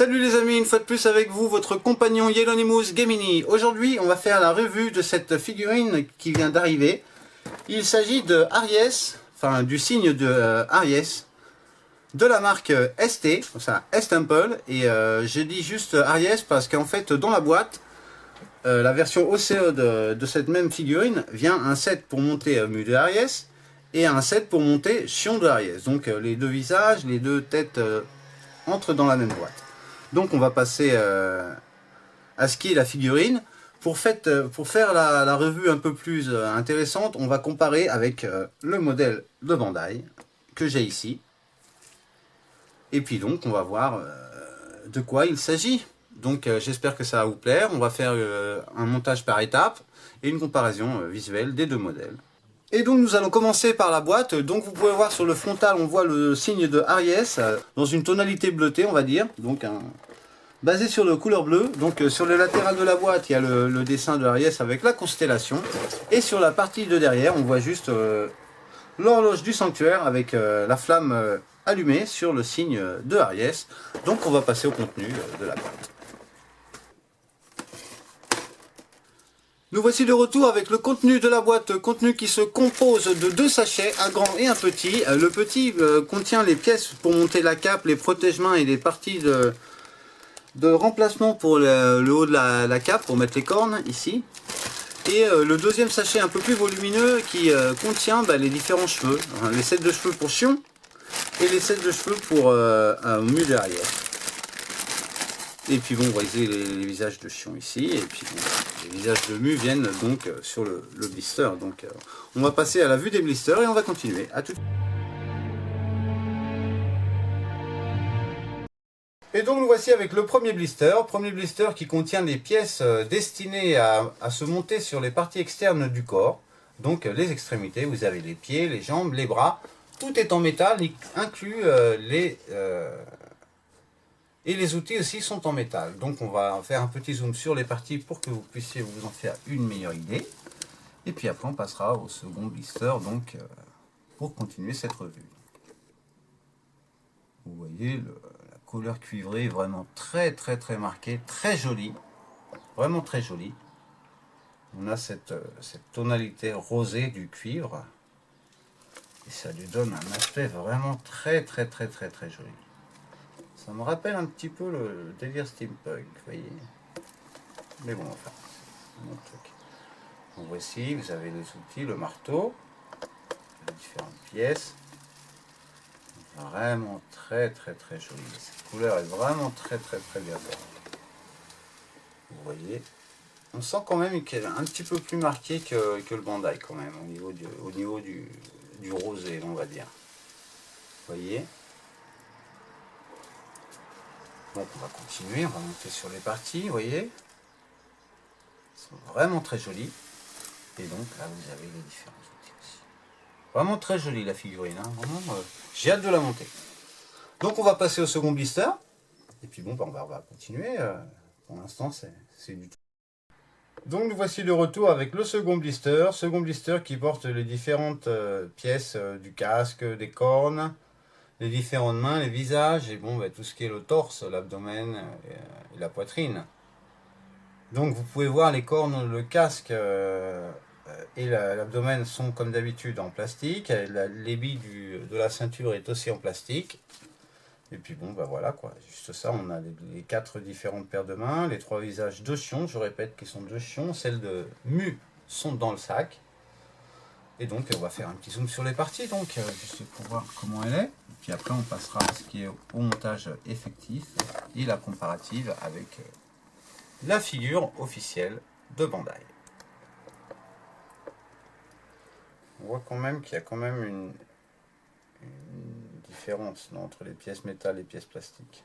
Salut les amis, une fois de plus avec vous, votre compagnon Yellownemus Gemini. Aujourd'hui, on va faire la revue de cette figurine qui vient d'arriver. Il s'agit de Aries, enfin du signe de Aries, de la marque ST, ça S-Temple. Et je dis juste Aries parce qu'en fait, dans la boîte, la version OCE de cette même figurine vient un set pour monter Mu de Aries et un set pour monter Xion de Aries. Donc les deux visages, les deux têtes entrent dans la même boîte. Donc on va passer à ce qui est la figurine. Pour faire la revue un peu plus intéressante, on va comparer avec le modèle de Bandai que j'ai ici. Et puis donc on va voir de quoi il s'agit. Donc j'espère que ça va vous plaire. On va faire un montage par étapes et une comparaison visuelle des deux modèles. Et donc nous allons commencer par la boîte. Donc vous pouvez voir sur le frontal, on voit le signe de Aries dans une tonalité bleutée, on va dire. Donc basé sur le couleur bleue. Donc sur le latéral de la boîte, il y a le dessin de Aries avec la constellation. Et sur la partie de derrière, on voit juste l'horloge du sanctuaire avec la flamme allumée sur le signe de Aries. Donc on va passer au contenu de la boîte. Nous voici de retour avec le contenu de la boîte, contenu qui se compose de deux sachets, un grand et un petit. Le petit contient les pièces pour monter la cape, les protège-mains et les parties de remplacement pour le haut de la cape, pour mettre les cornes ici. Et le deuxième sachet un peu plus volumineux qui contient les différents cheveux, les sets de cheveux pour Xion et les sets de cheveux pour Mu de Aries. Et puis bon, vous voyez les visages de Xion ici, et puis bon, les visages de Mu viennent donc sur le blister. Donc on va passer à la vue des blisters et on va continuer. À tout de suite. Et donc nous voici avec le premier blister qui contient des pièces destinées à se monter sur les parties externes du corps. Donc les extrémités, vous avez les pieds, les jambes, les bras, tout est en métal, inclus et les outils aussi sont en métal. Donc on va faire un petit zoom sur les parties pour que vous puissiez vous en faire une meilleure idée. Et puis après on passera au second blister donc pour continuer cette revue. Vous voyez la couleur cuivrée vraiment très marquée, très jolie, vraiment très jolie. On a cette tonalité rosée du cuivre et ça lui donne un aspect vraiment très joli. Ça me rappelle un petit peu le délire steampunk, vous voyez. Mais bon, enfin, c'est mon truc. Donc voici, vous avez les outils, le marteau, les différentes pièces. Vraiment très joli. Cette couleur est vraiment très bien faite. Vous voyez, on sent quand même qu'elle est un petit peu plus marquée que le Bandai quand même au niveau du rosé, on va dire. Vous voyez. Donc on va continuer, on va monter sur les parties, vous voyez. Elles sont vraiment très jolies. Et donc là vous avez les différents outils aussi. Vraiment très jolie la figurine, hein. Vraiment, j'ai hâte de la monter. Donc on va passer au second blister. Et puis bon, on va continuer. Pour l'instant c'est du tout. Donc nous voici de retour avec le second blister qui porte les différentes pièces du casque, des cornes, les différentes mains, les visages et bon, tout ce qui est le torse, l'abdomen et la poitrine. Donc vous pouvez voir les cornes, le casque et l'abdomen sont comme d'habitude en plastique. Les billes de la ceinture est aussi en plastique. Et puis bon, voilà quoi, juste ça, on a les 4 différentes paires de mains, les 3 visages de Xion, je répète qu'ils sont de Xion, celles de Mu sont dans le sac. Et donc on va faire un petit zoom sur les parties, donc juste pour voir comment elle est. Et puis après on passera à ce qui est au montage effectif et la comparative avec la figure officielle de Bandai. On voit quand même qu'il y a quand même une différence entre les pièces métal et les pièces plastiques.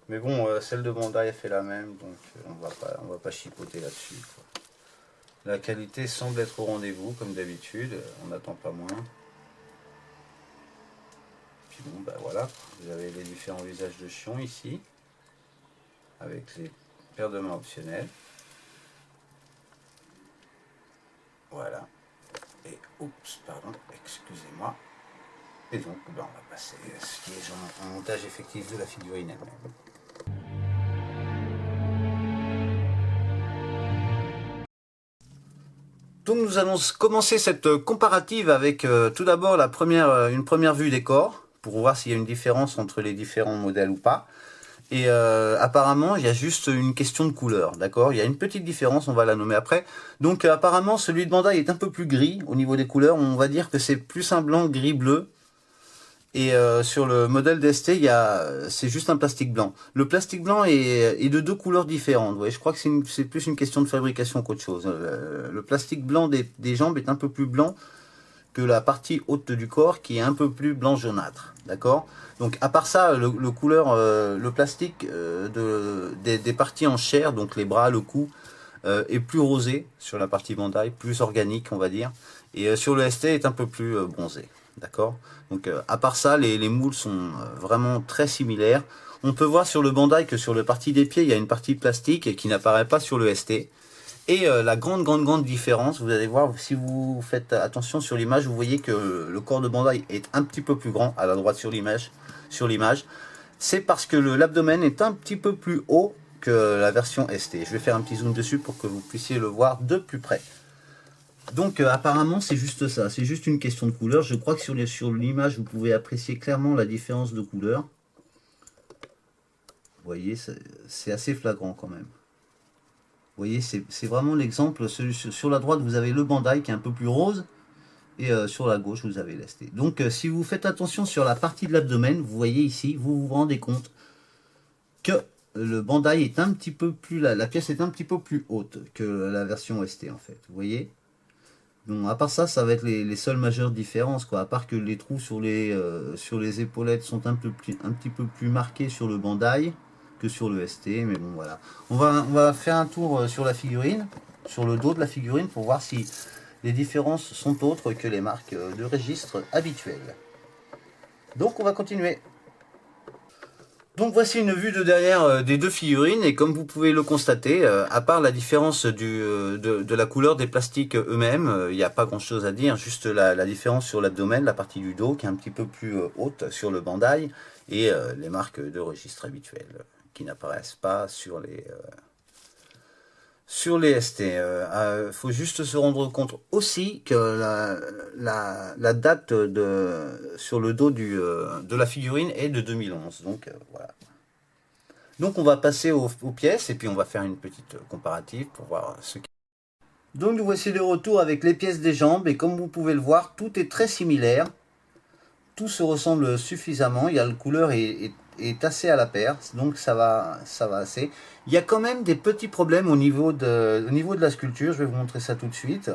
Mais bon, celle de Bandai a fait la même, donc on va pas chipoter là-dessus. La qualité semble être au rendez-vous, comme d'habitude, on n'attend pas moins. Puis bon, voilà, vous avez les différents visages de Xion ici, avec les paires de mains optionnelles. Voilà. Et, oups, pardon, excusez-moi. Et donc, on va passer à ce qui est un montage effectif de la figurine elle-même. Donc nous allons commencer cette comparative avec tout d'abord une première vue des corps, pour voir s'il y a une différence entre les différents modèles ou pas. Et apparemment, il y a juste une question de couleur, d'accord? Il y a une petite différence, on va la nommer après. Donc apparemment, celui de Bandai est un peu plus gris au niveau des couleurs. On va dire que c'est plus un blanc gris-bleu. Et sur le modèle d'ST, c'est juste un plastique blanc. Le plastique blanc est de deux couleurs différentes. Vous voyez, je crois que c'est plus une question de fabrication qu'autre chose. Le plastique blanc des jambes est un peu plus blanc que la partie haute du corps qui est un peu plus blanc jaunâtre. D'accord? Donc à part ça, le plastique des parties en chair, donc les bras, le cou, est plus rosé sur la partie Bandai, plus organique on va dire. Et sur le ST est un peu plus bronzé. D'accord? Donc à part ça, les moules sont vraiment très similaires. On peut voir sur le Bandai que sur la partie des pieds, il y a une partie plastique qui n'apparaît pas sur le ST. Et la grande différence, vous allez voir, si vous faites attention sur l'image, vous voyez que le corps de Bandai est un petit peu plus grand à la droite sur l'image. C'est parce que l'abdomen est un petit peu plus haut que la version ST. Je vais faire un petit zoom dessus pour que vous puissiez le voir de plus près. Donc apparemment c'est juste ça, c'est juste une question de couleur. Je crois que sur l'image vous pouvez apprécier clairement la différence de couleur. Vous voyez, c'est assez flagrant quand même. Vous voyez, c'est vraiment l'exemple. Sur la droite vous avez le Bandai qui est un peu plus rose. Et sur la gauche vous avez l'ST. Donc si vous faites attention sur la partie de l'abdomen, vous voyez ici, vous vous rendez compte que le Bandai est un petit peu plus, la pièce est un petit peu plus haute que la version ST en fait. Vous voyez? Donc à part ça, ça va être les seules majeures différences, quoi. À part que les trous sur les épaulettes sont un petit peu plus marqués sur le Bandai que sur le ST, mais bon voilà. On va faire un tour sur la figurine, sur le dos de la figurine, pour voir si les différences sont autres que les marques de registre habituelles. Donc on va continuer. Donc voici une vue de derrière des deux figurines, et comme vous pouvez le constater, à part la différence de la couleur des plastiques eux-mêmes, il n'y a pas grand chose à dire, juste la différence sur l'abdomen, la partie du dos qui est un petit peu plus haute sur le Bandai, et les marques de registre habituelles qui n'apparaissent pas sur les ST. Faut juste se rendre compte aussi que la date sur le dos de la figurine est de 2011. Donc voilà. Donc on va passer aux pièces et puis on va faire une petite comparative pour voir ce qui... Donc nous voici de retour avec les pièces des jambes, et comme vous pouvez le voir, tout est très similaire. Tout se ressemble suffisamment. La couleur est assez à la paire, donc ça va assez. Il y a quand même des petits problèmes au niveau de la sculpture, je vais vous montrer ça tout de suite.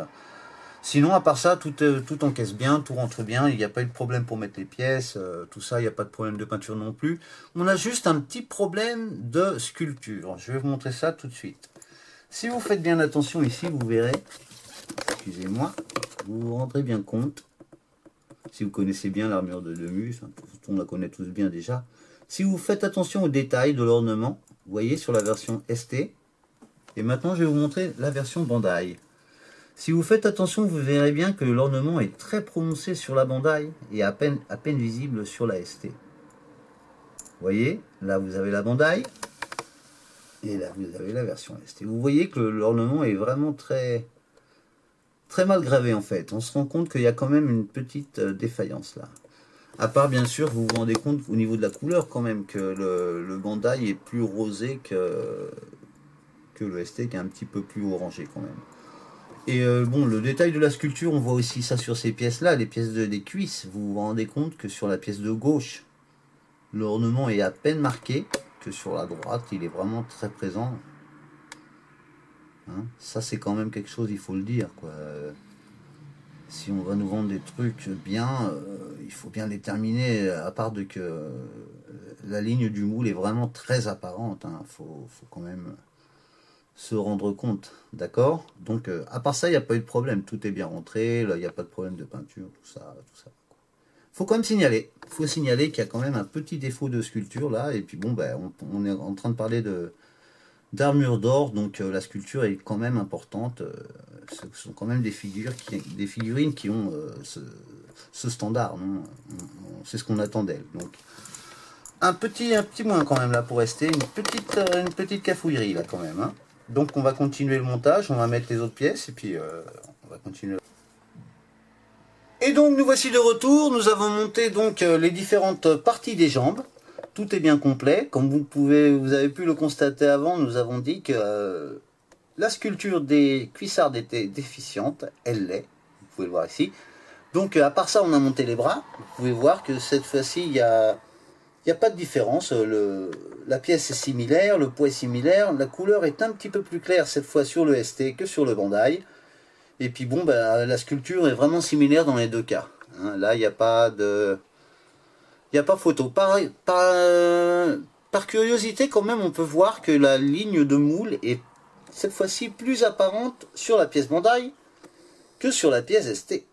Sinon, à part ça, tout encaisse bien, tout rentre bien, il n'y a pas eu de problème pour mettre les pièces, tout ça, il n'y a pas de problème de peinture non plus. On a juste un petit problème de sculpture, je vais vous montrer ça tout de suite. Si vous faites bien attention ici, vous verrez, excusez-moi, vous vous rendrez bien compte, si vous connaissez bien l'armure de Demus, on la connaît tous bien déjà. Si vous faites attention aux détails de l'ornement, vous voyez sur la version ST, et maintenant je vais vous montrer la version Bandai. Si vous faites attention, vous verrez bien que l'ornement est très prononcé sur la Bandai et à peine visible sur la ST. Vous voyez, là vous avez la Bandai, et là vous avez la version ST. Vous voyez que l'ornement est vraiment très mal gravé en fait. On se rend compte qu'il y a quand même une petite défaillance là. À part bien sûr, vous vous rendez compte au niveau de la couleur quand même que le Bandai est plus rosé que le ST qui est un petit peu plus orangé quand même. Et bon, le détail de la sculpture, on voit aussi ça sur ces pièces là, les pièces des cuisses. Vous vous rendez compte que sur la pièce de gauche, l'ornement est à peine marqué, que sur la droite, il est vraiment très présent. Hein, ça c'est quand même quelque chose, il faut le dire, quoi. Si on va nous vendre des trucs bien, il faut bien les terminer, à part de que la ligne du moule est vraiment très apparente. Hein, faut quand même se rendre compte, d'accord? Donc à part ça, il n'y a pas eu de problème, tout est bien rentré, là il n'y a pas de problème de peinture, tout ça. Faut quand même signaler, faut signaler qu'il y a quand même un petit défaut de sculpture là, et puis bon, ben, on est en train de parler d'armure d'or, donc la sculpture est quand même importante. Ce sont quand même des figurines qui ont ce standard, c'est ce qu'on attend d'elles. Donc un petit moins quand même là pour rester, une petite cafouillerie là quand même. Hein. Donc on va continuer le montage, on va mettre les autres pièces et puis on va continuer. Et donc nous voici de retour, nous avons monté donc les différentes parties des jambes. Tout est bien complet, comme vous avez pu le constater avant, nous avons dit que la sculpture des cuissardes était déficiente, elle l'est, vous pouvez le voir ici. Donc à part ça on a monté les bras, vous pouvez voir que cette fois-ci il n'y a pas de différence, la pièce est similaire, le poids est similaire, la couleur est un petit peu plus claire cette fois sur le ST que sur le Bandai. Et puis bon, bah, la sculpture est vraiment similaire dans les deux cas. Hein, là, il n'y a pas de... Il n'y a pas photo. Par curiosité, quand même, on peut voir que la ligne de moule est cette fois-ci plus apparente sur la pièce Bandai que sur la pièce ST.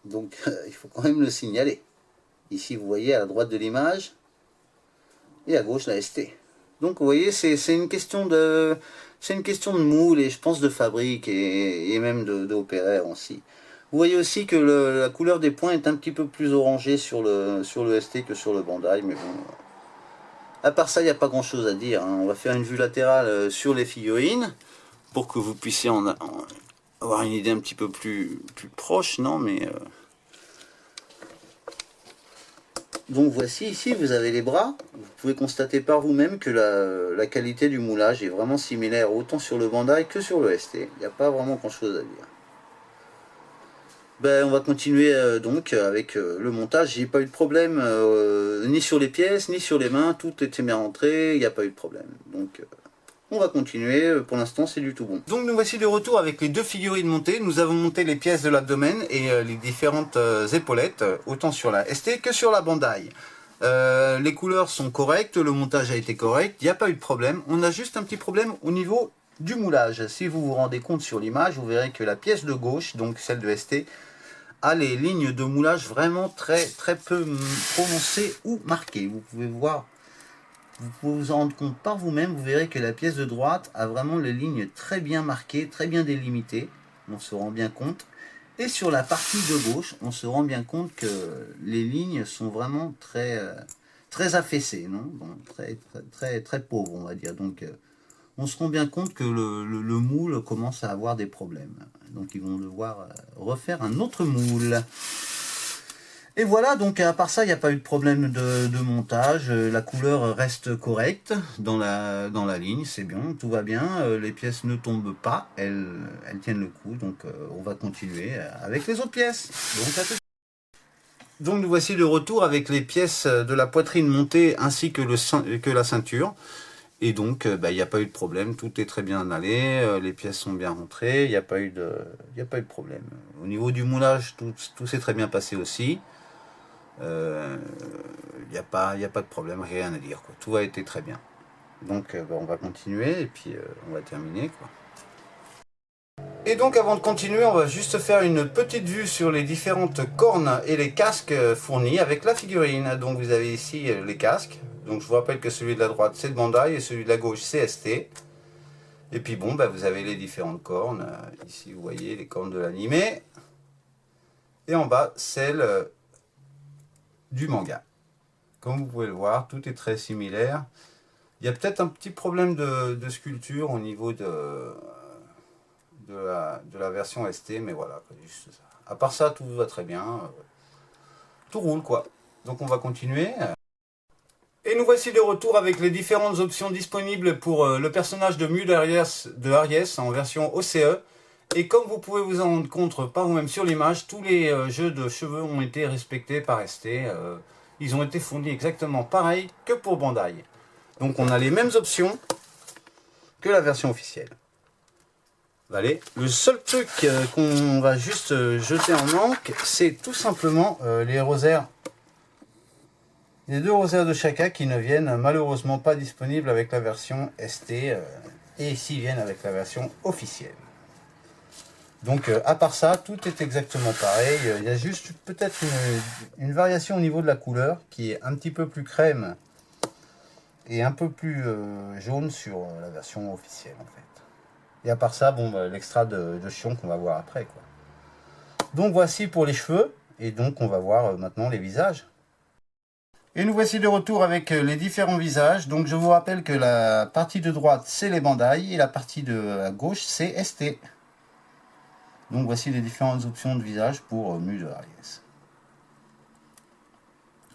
Donc, il faut quand même le signaler. Ici, vous voyez à la droite de l'image et à gauche la ST. Donc, vous voyez, c'est une question de... C'est une question de moule et je pense de fabrique et même de opéraire aussi. Vous voyez aussi que la couleur des points est un petit peu plus orangée sur le ST que sur le Bandai. Mais bon, à part ça, il n'y a pas grand chose à dire. Hein. On va faire une vue latérale sur les figurines pour que vous puissiez avoir une idée un petit peu plus proche. Non, mais... Donc voici ici, vous avez les bras. Vous pouvez constater par vous-même que la qualité du moulage est vraiment similaire autant sur le Bandai que sur le ST. Il n'y a pas vraiment grand chose à dire. Ben, on va continuer donc avec le montage. J'ai pas eu de problème ni sur les pièces, ni sur les mains. Tout était bien rentré, il n'y a pas eu de problème. Donc on va continuer, pour l'instant c'est du tout bon. Donc nous voici de retour avec les deux figurines montées. Nous avons monté les pièces de l'abdomen et les différentes épaulettes, autant sur la ST que sur la Bandai. Les couleurs sont correctes, le montage a été correct, il n'y a pas eu de problème. On a juste un petit problème au niveau du moulage. Si vous vous rendez compte sur l'image, vous verrez que la pièce de gauche, donc celle de ST, a les lignes de moulage vraiment très peu prononcées ou marquées. Vous pouvez voir. Vous pouvez vous en rendre compte par vous-même, vous verrez que la pièce de droite a vraiment les lignes très bien marquées, très bien délimitées, on se rend bien compte. Et sur la partie de gauche, on se rend bien compte que les lignes sont vraiment très affaissées, non bon, très pauvres, on va dire. Donc on se rend bien compte que le moule commence à avoir des problèmes. Donc ils vont devoir refaire un autre moule. Et voilà, donc à part ça, il n'y a pas eu de problème de montage, la couleur reste correcte dans la ligne, c'est bien, tout va bien, les pièces ne tombent pas, elles tiennent le coup, donc on va continuer avec les autres pièces. Donc nous voici de retour avec les pièces de la poitrine montée ainsi que la ceinture. Et donc, il n'y a pas eu de problème, tout est très bien allé, les pièces sont bien rentrées, il n'y a pas eu de problème. Au niveau du moulage, tout s'est très bien passé aussi. Il n'y a pas de problème, rien à dire, quoi. Tout a été très bien. Donc on va continuer et puis on va terminer, quoi. Et donc avant de continuer, on va juste faire une petite vue sur les différentes cornes et les casques fournis avec la figurine. Donc vous avez ici les casques. Donc je vous rappelle que celui de la droite c'est le Bandai et celui de la gauche c'est ST. Et puis bon, vous avez les différentes cornes. Ici vous voyez les cornes de l'animé. Et en bas celle du manga. Comme vous pouvez le voir, tout est très similaire. Il y a peut-être un petit problème de sculpture au niveau de la version ST, mais voilà, juste ça. À part ça, tout va très bien. Tout roule, quoi. Donc on va continuer. Et nous voici de retour avec les différentes options disponibles pour le personnage de Mule de Aries en version OCE. Et comme vous pouvez vous en rendre compte par vous-même sur l'image, tous les jeux de cheveux ont été respectés par ST. Ils ont été fournis exactement pareil que pour Bandai. Donc on a les mêmes options que la version officielle. Allez, le seul truc qu'on va juste jeter en manque, c'est tout simplement les rosaires. Les deux rosaires de Shaka qui ne viennent malheureusement pas disponibles avec la version ST et ici viennent avec la version officielle. Donc à part ça, tout est exactement pareil. Il y a juste peut-être une variation au niveau de la couleur qui est un petit peu plus crème et un peu plus jaune sur la version officielle en fait. Et à part ça, bon, l'extra de chion qu'on va voir après, quoi. Donc voici pour les cheveux et donc on va voir maintenant les visages. Et nous voici de retour avec les différents visages. Donc je vous rappelle que la partie de droite c'est les Bandai et la partie de gauche c'est ST. Donc voici les différentes options de visage pour Mu de Aries.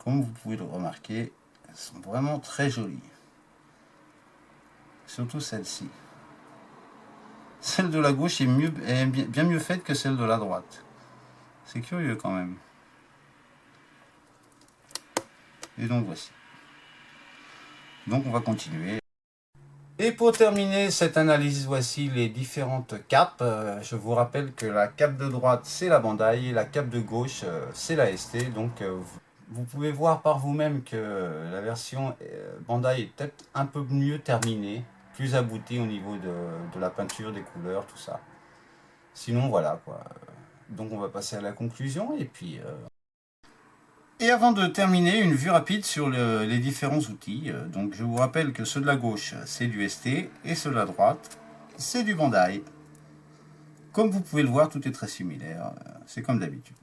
Comme vous pouvez le remarquer, elles sont vraiment très jolies. Surtout celle-ci. Celle de la gauche est bien mieux faite que celle de la droite. C'est curieux quand même. Et donc voici. Donc on va continuer. Et pour terminer cette analyse, voici les différentes capes. Je vous rappelle que la cape de droite c'est la Bandai et la cape de gauche c'est la ST. Donc vous pouvez voir par vous-même que la version Bandai est peut-être un peu mieux terminée, plus aboutie au niveau de la peinture, des couleurs, tout ça. Sinon voilà quoi. Donc on va passer à la conclusion et puis... Et avant de terminer, une vue rapide sur les différents outils. Donc je vous rappelle que ceux de la gauche, c'est du ST, et ceux de la droite, c'est du Bandai. Comme vous pouvez le voir, tout est très similaire. C'est comme d'habitude.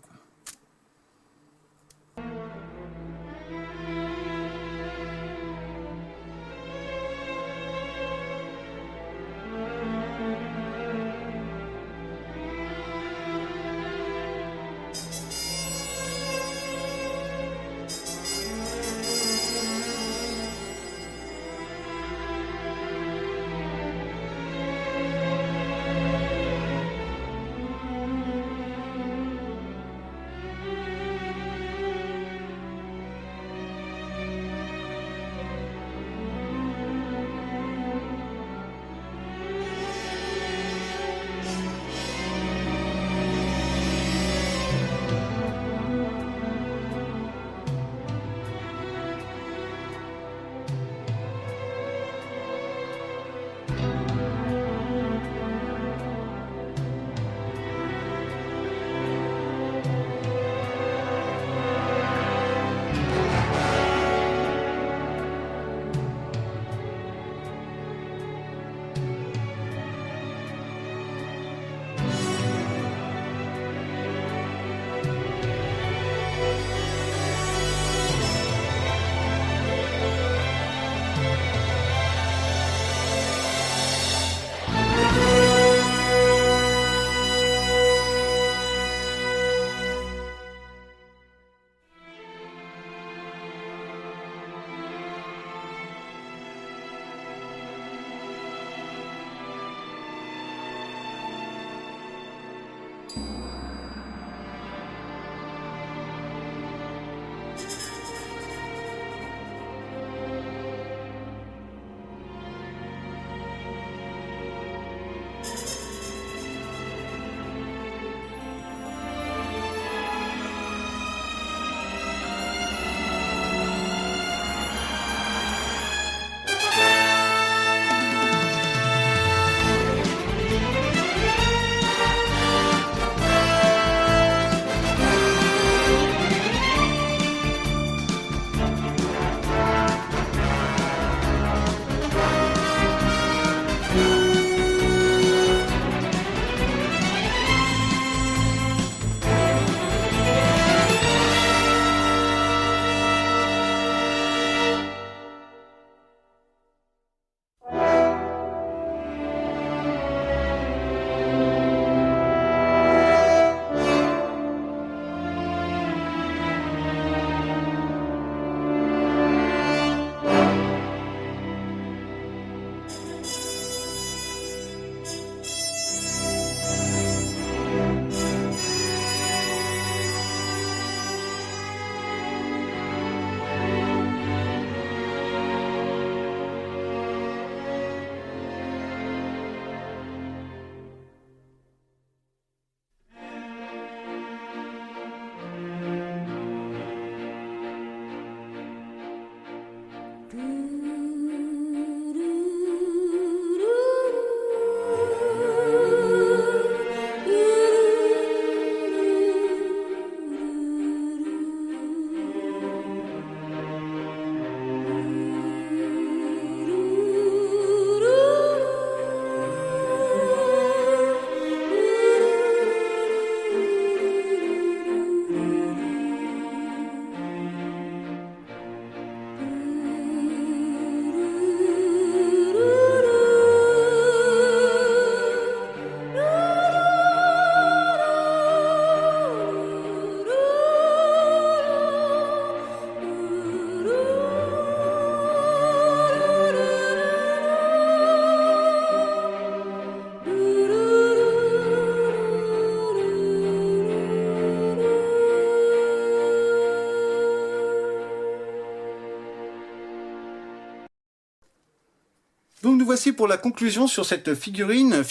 Donc nous voici pour la conclusion sur cette figurine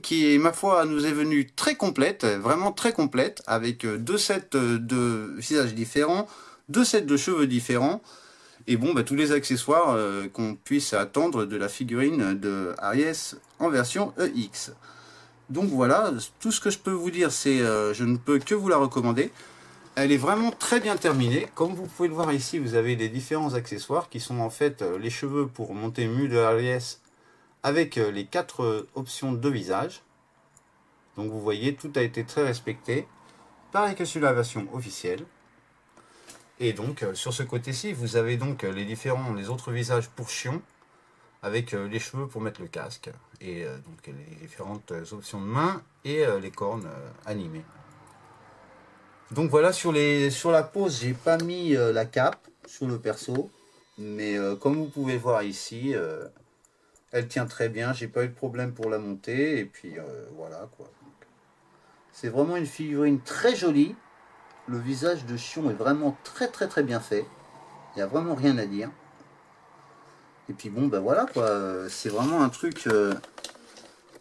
qui, ma foi, nous est venue très complète, vraiment très complète, avec 2 sets de visages différents, 2 sets de cheveux différents, et bon, bah, tous les accessoires qu'on puisse attendre de la figurine de Aries en version EX. Donc voilà, tout ce que je peux vous dire, c'est je ne peux que vous la recommander. Elle est vraiment très bien terminée. Comme vous pouvez le voir ici, vous avez les différents accessoires qui sont en fait les cheveux pour monter mieux de Aries avec les 4 options de visage. Donc vous voyez, tout a été très respecté. Pareil que sur la version officielle. Et donc sur ce côté-ci, vous avez donc les autres visages pour Chion, avec les cheveux pour mettre le casque, et donc les différentes options de main et les cornes animées. Donc voilà, sur la pose, j'ai pas mis la cape sur le perso, mais comme vous pouvez voir ici, elle tient très bien, j'ai pas eu de problème pour la monter, et puis voilà quoi. C'est vraiment une figurine très jolie, le visage de Chion est vraiment très bien fait, il n'y a vraiment rien à dire. Et puis bon, ben voilà quoi, c'est vraiment un truc,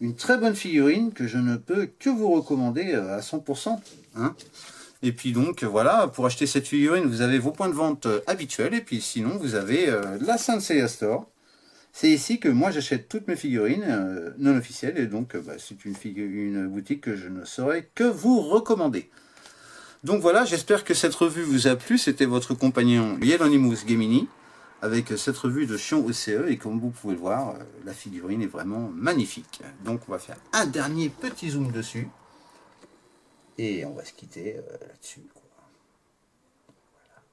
une très bonne figurine que je ne peux que vous recommander à 100%. Hein. Et puis donc voilà, pour acheter cette figurine, vous avez vos points de vente habituels, et puis sinon vous avez la Saint Seiya Store. C'est ici que moi j'achète toutes mes figurines non officielles, et donc bah, c'est une boutique que je ne saurais que vous recommander. Donc voilà, j'espère que cette revue vous a plu, c'était votre compagnon Yellow Gemini, avec cette revue de Chion OCE, et comme vous pouvez le voir, la figurine est vraiment magnifique. Donc on va faire un dernier petit zoom dessus, et on va se quitter là-dessus. Voilà.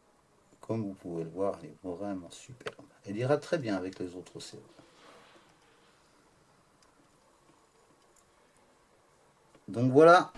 Comme vous pouvez le voir, elle est vraiment superbe. Elle ira très bien avec les autres OCE. Donc voilà,